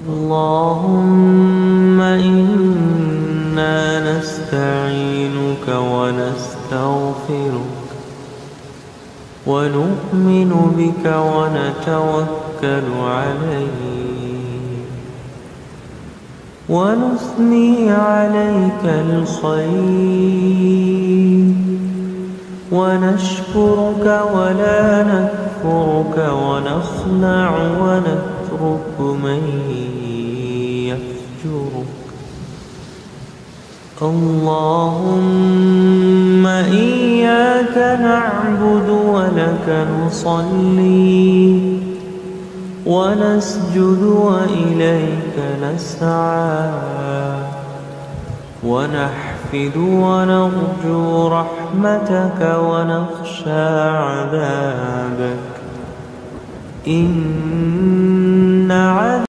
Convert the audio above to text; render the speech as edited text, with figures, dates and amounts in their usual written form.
اللهم إنا نستعينك ونستغفرك ونؤمن بك ونتوكل عليك ونثني عليك الخير ونشكرك ولا نكفرك ونخلع ونترك من يفجرك. اللهم إياك نعبد ولك نصلي ونسجد وإليك نسعى ونحفد ونرجو رحمتك ونخشى عذابك.